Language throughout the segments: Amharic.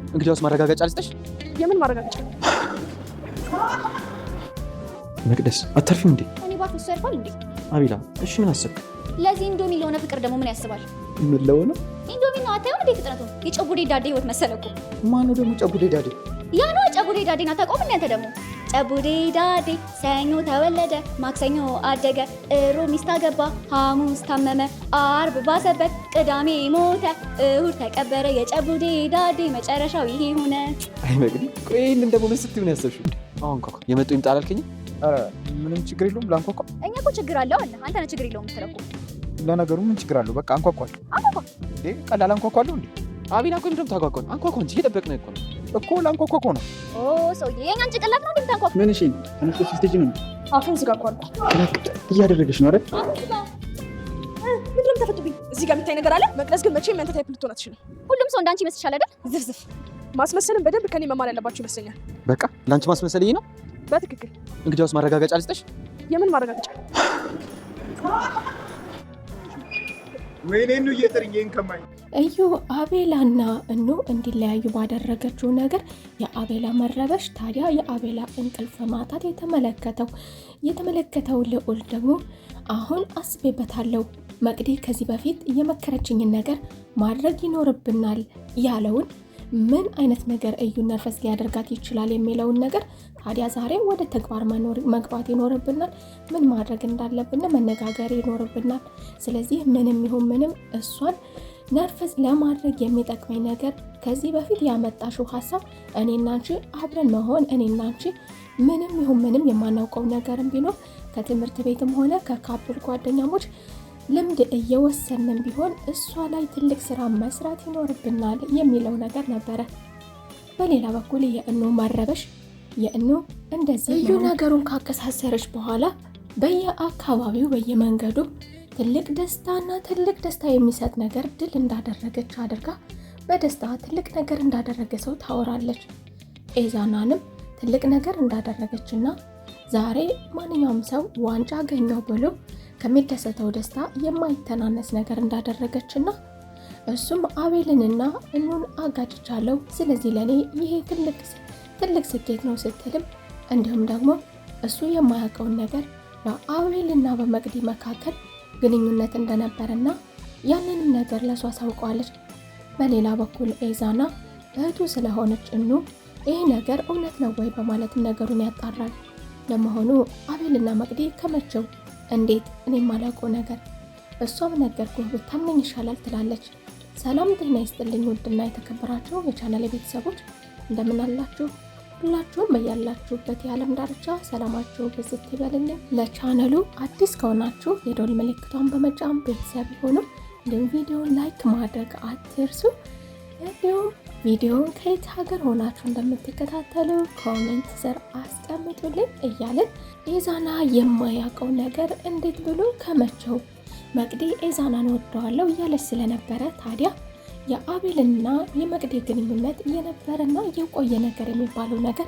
እንግዲያውስ ማረጋገጫ ልስጥሽ። የምን ማረጋገጫ? መቅደስ አታርፊም እንዴ? እኔ ባፍ እሱ ያርፋል እንዴ? አቢላ እሺ ምን አሰብክ? ለዚህ ኢንዶሚ ለሆነ ፍቅር ደግሞ ምን ያስባል? ምን ለሆነ ኢንዶሚ ነው አታየው እንዴ? ፍጥነቱ የጨቡዴ ዳዴ ህይወት መሰለኩ። ማነው ደግሞ ጨቡዴ ዳዴ? ያ ነው ጨቡዴ ዳዴን አታውቀውም እንዴ? አንተ ደግሞ ጨቡዴ ዳዴ ሰኞ ተወለደ፣ ማክሰኞ አደገ፣ እሮብ ሚስት አገባ፣ ሐሙስ ታመመ፣ አርብ ባሰበት፣ ቅዳሜ ሞተ፣ እሁድ ተቀበረ። የጨቡዴ ዳዴ መጨረሻው ይሄ ሆነ። አይ መቅዲ ቆይ ይሄንን ደግሞ ምን ስትይ ነው ያሰብሽው እንዴ? አሁን ኮኮ የመጡ ይምጣ አላልከኝም? ኧረ ምንም ችግር የለውም ላንኳኳ። እኛ እኮ ችግር አለው አለ። አንተ ነህ ችግር የለውም የምትለው እኮ። ለነገሩ ምን ችግር አለው? በቃ አንኳኳል። አንኳኳ እንዴ ቀላል አንኳኳለሁ እንዴ? አቢላ እኮ እንደውም ታጓጓ ነው። አንኳኳ እንጂ እየጠበቅን እኮ ነው። እኮ ላንኳኳ እኮ ነው። ኦ ሰውዬ የኛን ጭንቅላት ነው እንደምታንኳኳ። ምን እሺ ተነስተሽ ስትሄጂ ነው? አፍን ዝጋ እኮ አልኩ። እያደረገሽ ነው አይደል? ምንድን ነው የምታፈጡብኝ? እዚህ ጋር የሚታይ ነገር አለ። መቅደስ ግን መቼም ያንተ ታይፕ ልትሆን አትችልም። ሁሉም ሰው እንዳንቺ ይመስልሻል አይደል? ዝፍዝፍ ማስመሰልን በደንብ ከኔ መማር ያለባችሁ ይመስለኛል። በቃ ለአንቺ ማስመሰል ይሄ ነው። በትክክል። እንግዲያውስ ማረጋገጫ ልስጥሽ። የምን ማረጋገጫ? ወይኔ ነው እየጠርየኝ ከማይ እዩ አቤላና እኑ እንዲለያዩ ባደረገችው ነገር የአቤላ መረበሽ ታዲያ የአቤላ እንቅልፍ ማጣት የተመለከተው ልዑል ደግሞ አሁን አስቤበታለሁ፣ መቅዲ ከዚህ በፊት የመከረችኝን ነገር ማድረግ ይኖርብናል ያለውን ምን አይነት ነገር እዩ ነርፈስ ሊያደርጋት ይችላል የሚለውን ነገር ታዲያ ዛሬ ወደ ተግባር መግባት ይኖርብናል። ምን ማድረግ እንዳለብን መነጋገር ይኖርብናል። ስለዚህ ምንም ይሁን ምንም እሷን ነርፈስ ለማድረግ የሚጠቅመኝ ነገር ከዚህ በፊት ያመጣሽው ሀሳብ እኔና አንቺ አብረን መሆን እኔና አንቺ ምንም ይሁን ምንም የማናውቀው ነገርም ቢኖር ከትምህርት ቤትም ሆነ ከካፕል ጓደኛሞች ልምድ እየወሰንን ቢሆን እሷ ላይ ትልቅ ስራ መስራት ይኖርብናል የሚለው ነገር ነበረ። በሌላ በኩል የእኑ መረበሽ የእኑ እንደዚህ እዩ ነገሩን ካቀሳሰረች በኋላ በየአካባቢው በየመንገዱ ትልቅ ደስታ የሚሰጥ ነገር ድል እንዳደረገች አድርጋ በደስታ ትልቅ ነገር እንዳደረገ ሰው ታወራለች። ኤዛናንም ትልቅ ነገር እንዳደረገችና ዛሬ ማንኛውም ሰው ዋንጫ አገኘው ብሎ ከሚደሰተው ደስታ የማይተናነስ ነገር እንዳደረገችና እሱም አቤልንና እኑን አጋጭቻለሁ፣ ስለዚህ ለኔ ይሄ ትልቅ ስኬት ነው ስትልም እንዲሁም ደግሞ እሱ የማያውቀውን ነገር በአቤልና በመቅዲ መካከል ግንኙነት እንደነበረና ያንንም ነገር ለሷ አሳውቀዋለች። በሌላ በኩል ኤዛና እህቱ ስለሆነች እኑ ይህ ነገር እውነት ነው ወይ በማለትም ነገሩን ያጣራል። ለመሆኑ አቤልና መቅዲ ከመቼው እንዴት እኔ የማላውቀው ነገር እሷም ነገርኩህ ብታምነኝ ይሻላል ትላለች። ሰላም ጤና ይስጥልኝ ውድና የተከበራችሁ የቻናሌ ቤተሰቦች እንደምን አላችሁ? ሁላችሁም በያላችሁበት የዓለም ዳርቻ ሰላማችሁ ብዝት ይበልልኝ። ለቻናሉ አዲስ ከሆናችሁ የደወል ምልክቷን በመጫን ቤተሰብ ይሁኑ። እንዲሁም ቪዲዮን ላይክ ማድረግ አትርሱ። እንዲሁም ቪዲዮን ከየት ሀገር ሆናችሁ እንደምትከታተሉ ኮሜንት ስር አስቀምጡልኝ እያልን ኤዛና የማያውቀው ነገር እንዴት ብሎ ከመቼው መቅዲ ኤዛናን ወደዋለሁ እያለች ስለነበረ ታዲያ የአቤልና የመቅዲ ግንኙነት የነበረና የቆየ ነገር የሚባለው ነገር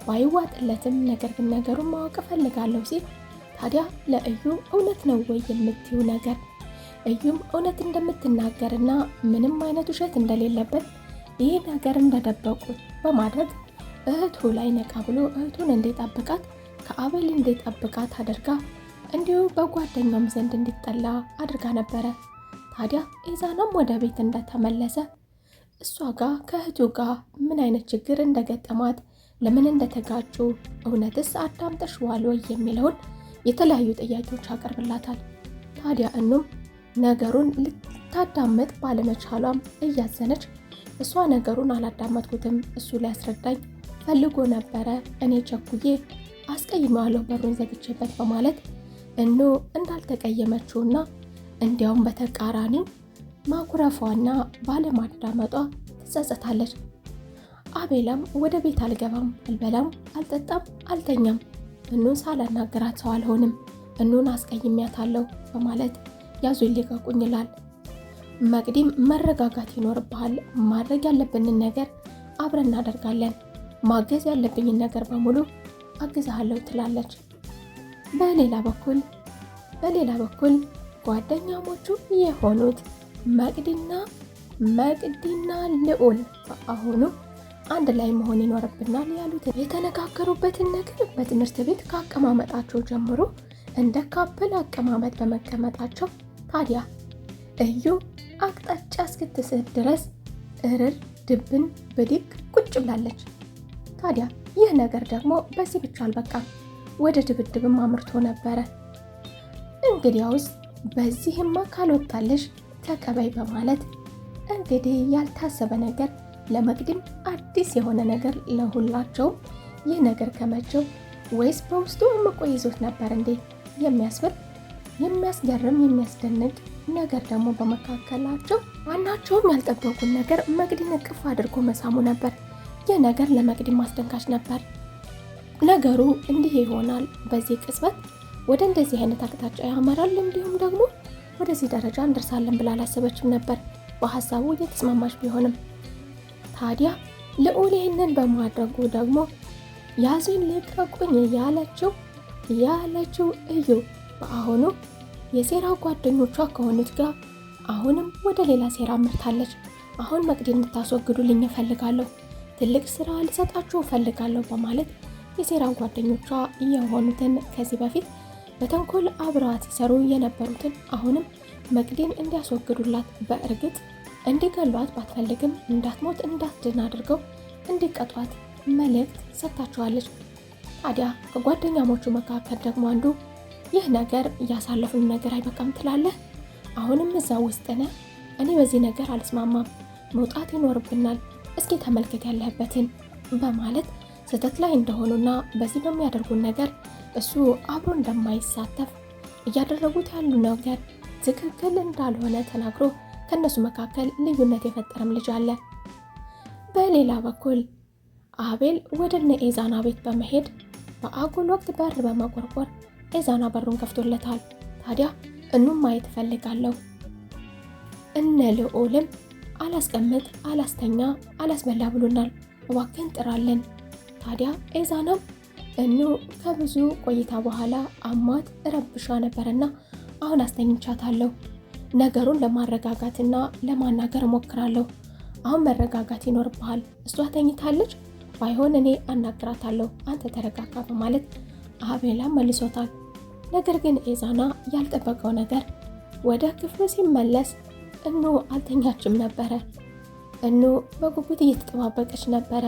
ባይዋጥለትም ነገር ግን ነገሩን ማወቅ እፈልጋለሁ ሲል ታዲያ ለእዩ እውነት ነው ወይ የምትይው ነገር እዩም እውነት እንደምትናገርና ምንም አይነት ውሸት እንደሌለበት ይህ ነገር እንደደበቁት በማድረግ እህቱ ላይ ነቃ ብሎ እህቱን እንዲጠብቃት ከአቤል እንዲጠብቃት አድርጋ እንዲሁ በጓደኛውም ዘንድ እንዲጠላ አድርጋ ነበረ። ታዲያ ኤዛናም ወደ ቤት እንደተመለሰ እሷ ጋር ከእህቱ ጋር ምን አይነት ችግር እንደገጠማት ለምን እንደተጋጩ እውነትስ አዳምጠሽዋል ወይ የሚለውን የተለያዩ ጥያቄዎች አቀርብላታል። ታዲያ እኑም ነገሩን ልታዳምጥ ባለመቻሏም እያዘነች እሷ ነገሩን አላዳመጥኩትም፣ እሱ ሊያስረዳኝ ፈልጎ ነበረ፣ እኔ ቸኩዬ አስቀይሜዋለሁ በሩን ዘግቼበት በማለት እኑ እንዳልተቀየመችውና እንዲያውም በተቃራኒው ማኩረፏና ባለማዳመጧ ትጸጸታለች። አቤላም ወደ ቤት አልገባም፣ አልበላም፣ አልጠጣም፣ አልተኛም፣ እኑን ሳላናገራት ሰው አልሆንም፣ እኑን አስቀይሜያታለሁ በማለት ያዙ ይልቀቁኝ ይላል። መቅዲም መረጋጋት ይኖርብሃል፣ ማድረግ ያለብንን ነገር አብረን እናደርጋለን፣ ማገዝ ያለብኝን ነገር በሙሉ አግዛለሁ ትላለች። በሌላ በኩል ጓደኛሞቹ የሆኑት መቅዲና ልዑል በአሁኑ አንድ ላይ መሆን ይኖርብናል ያሉትን የተነጋገሩበትን ነገር በትምህርት ቤት ከአቀማመጣቸው ጀምሮ እንደ ካፕል አቀማመጥ በመቀመጣቸው ታዲያ እዩ አቅጣጫ እስክትስት ድረስ እርር ድብን ብድግ ቁጭ ብላለች። ታዲያ ይህ ነገር ደግሞ በዚህ ብቻ አልበቃም፣ ወደ ድብድብም አምርቶ ነበረ። እንግዲያውስ በዚህማ ካልወጣለሽ ተቀበይ በማለት እንግዲህ ያልታሰበ ነገር ለመቅድም አዲስ የሆነ ነገር ለሁላቸውም ይህ ነገር ከመቸው ወይስ በውስጡ እምቆ ይዞት ነበር እንዴ የሚያስብል የሚያስገርም የሚያስደንቅ ነገር ደግሞ በመካከላቸው ዋናቸውም ያልጠበቁን ነገር መቅዲን እቅፍ አድርጎ መሳሙ ነበር። ይህ ነገር ለመቅዲ ማስደንጋጭ ነበር። ነገሩ እንዲህ ይሆናል፣ በዚህ ቅጽበት ወደ እንደዚህ አይነት አቅጣጫ ያመራል፣ እንዲሁም ደግሞ ወደዚህ ደረጃ እንደርሳለን ብላ አላሰበችም ነበር። በሀሳቡ እየተስማማች ቢሆንም ታዲያ ልዑል ይህንን በማድረጉ ደግሞ ያዙኝ ልቀቁኝ ያለችው እዩ በአሁኑ የሴራ ጓደኞቿ ከሆኑት ጋር አሁንም ወደ ሌላ ሴራ አምርታለች። አሁን መቅዲን እንድታስወግዱልኝ እፈልጋለሁ፣ ትልቅ ስራ ልሰጣችሁ እፈልጋለሁ በማለት የሴራ ጓደኞቿ የሆኑትን ከዚህ በፊት በተንኮል አብረዋት ሲሰሩ የነበሩትን አሁንም መቅዲን እንዲያስወግዱላት በእርግጥ እንዲገሏት ባትፈልግም እንዳትሞት እንዳትድን አድርገው እንዲቀጧት መልእክት ሰጥታቸዋለች። ታዲያ ከጓደኛሞቹ መካከል ደግሞ አንዱ ይህ ነገር እያሳለፉን ነገር አይበቃም ትላለህ? አሁንም እዛ ውስጥ ነህ። እኔ በዚህ ነገር አልስማማም፣ መውጣት ይኖርብናል፣ እስኪ ተመልከት ያለህበትን በማለት ስህተት ላይ እንደሆኑና በዚህ በሚያደርጉን ነገር እሱ አብሮ እንደማይሳተፍ እያደረጉት ያሉ ነገር ትክክል እንዳልሆነ ተናግሮ ከነሱ መካከል ልዩነት የፈጠረም ልጅ አለ። በሌላ በኩል አቤል ወደ እነ ኤዛና ቤት በመሄድ በአጉል ወቅት በር በመቆርቆር ኤዛና በሩን ከፍቶለታል። ታዲያ እኑም ማየት እፈልጋለሁ። እነ ልዑልም አላስቀምጥ፣ አላስተኛ፣ አላስበላ ብሎናል፣ እባክህን ጥራለን። ታዲያ ኤዛናም እኑ ከብዙ ቆይታ በኋላ አሟት ረብሻ ነበርና አሁን አስተኝቻታለሁ። ነገሩን ለማረጋጋትና ለማናገር እሞክራለሁ። አሁን መረጋጋት ይኖርብሃል። እሷ ተኝታለች፣ ባይሆን እኔ አናግራታለሁ፣ አንተ ተረጋጋ በማለት አቤላ መልሶታል። ነገር ግን ኤዛና ያልጠበቀው ነገር ወደ ክፍሉ ሲመለስ እኑ አልተኛችም ነበረ። እኑ በጉጉት እየተጠባበቀች ነበረ።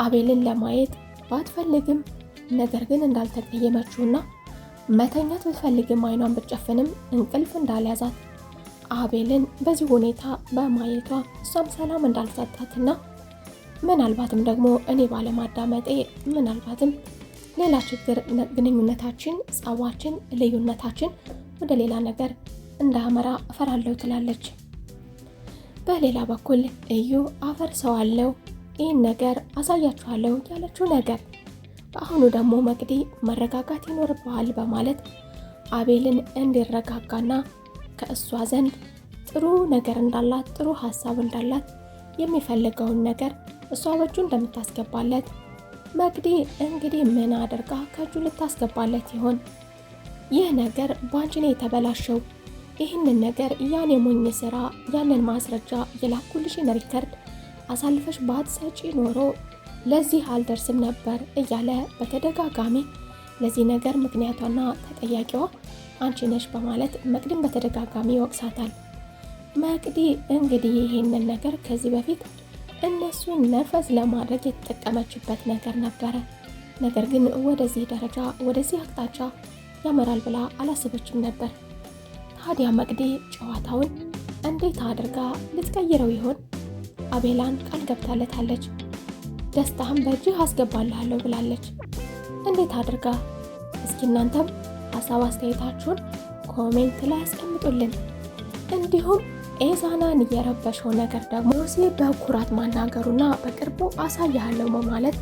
አቤልን ለማየት ባትፈልግም ነገር ግን እንዳልተቀየመችውና መተኛት ብትፈልግም አይኗን ብትጨፍንም እንቅልፍ እንዳልያዛት አቤልን በዚህ ሁኔታ በማየቷ እሷም ሰላም እንዳልሰጣትና ምናልባትም ደግሞ እኔ ባለማዳመጤ ምናልባትም ሌላ ችግር ግንኙነታችን፣ ጸባችን፣ ልዩነታችን ወደ ሌላ ነገር እንዳመራ እፈራለሁ ትላለች። በሌላ በኩል እዩ አፈርሰዋለሁ፣ ይህን ነገር አሳያችኋለሁ ያለችው ነገር በአሁኑ ደግሞ መቅዲ መረጋጋት ይኖርብሃል በማለት አቤልን እንዲረጋጋና ከእሷ ዘንድ ጥሩ ነገር እንዳላት ጥሩ ሀሳብ እንዳላት የሚፈልገውን ነገር እሷ በእጁ እንደምታስገባለት መቅዲ እንግዲህ ምን አድርጋ ከእጁ ልታስገባለት ይሆን? ይህ ነገር ባንቺ ነው የተበላሸው። ይህንን ነገር ያን የሞኝ ስራ ያንን ማስረጃ የላኩልሽን ሪከርድ አሳልፈሽ ባትሰጪ ኖሮ ለዚህ አልደርስም ነበር እያለ በተደጋጋሚ ለዚህ ነገር ምክንያቷና ተጠያቂዋ አንቺ ነሽ በማለት መቅዲን በተደጋጋሚ ይወቅሳታል። መቅዲ እንግዲህ ይህንን ነገር ከዚህ በፊት እነሱን ነርቨስ ለማድረግ የተጠቀመችበት ነገር ነበረ። ነገር ግን ወደዚህ ደረጃ ወደዚህ አቅጣጫ ያመራል ብላ አላሰበችም ነበር። ታዲያ መቅዲ ጨዋታውን እንዴት አድርጋ ልትቀይረው ይሆን? አቤላን ቃል ገብታለታለች። ደስታህን በእጅህ አስገባልሃለሁ ብላለች። እንዴት አድርጋ? እስኪ እናንተም ሀሳብ አስተያየታችሁን ኮሜንት ላይ አስቀምጡልን። እንዲሁም ኤዛናን የረበሸው ነገር ደግሞ ጆሲ በኩራት ማናገሩና በቅርቡ አሳያለሁ በማለት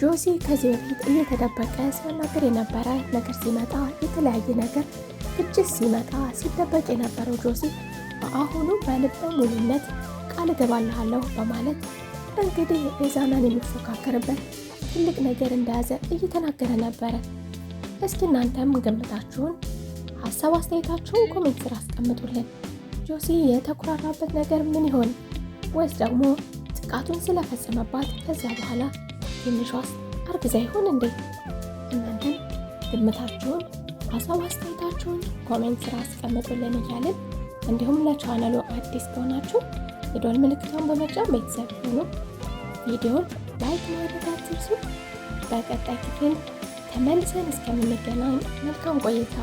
ጆሲ ከዚህ በፊት እየተደበቀ ሲያናገር የነበረ ነገር ሲመጣ የተለያየ ነገር ግጭት ሲመጣ ሲደበቅ የነበረው ጆሲ በአሁኑ በልበ ሙሉነት ቃል እገባልሃለሁ በማለት እንግዲህ ኤዛናን የሚፎካከርበት ትልቅ ነገር እንደያዘ እየተናገረ ነበረ። እስኪ እናንተም ግምታችሁን ሀሳብ አስተያየታችሁን ኮሜንት ስር አስቀምጡልን። ጆሲ የተኩራራበት ነገር ምን ይሆን? ወይስ ደግሞ ጥቃቱን ስለፈጸመባት ከዚያ በኋላ ትንሿስ አርግዛ ይሆን እንዴ? እናንተም ግምታችሁን ሀሳብ አስተያየታችሁን ኮሜንት ስራ አስቀምጡልን እያልን እንዲሁም ለቻናሉ አዲስ ከሆናችሁ የደወል ምልክቷን በመጫን ቤተሰብ ሁኑ። ቪዲዮን ላይክ ማድረግ አትርሱ። በቀጣይ ክፍል ተመልሰን እስከምንገናኝ መልካም ቆይታ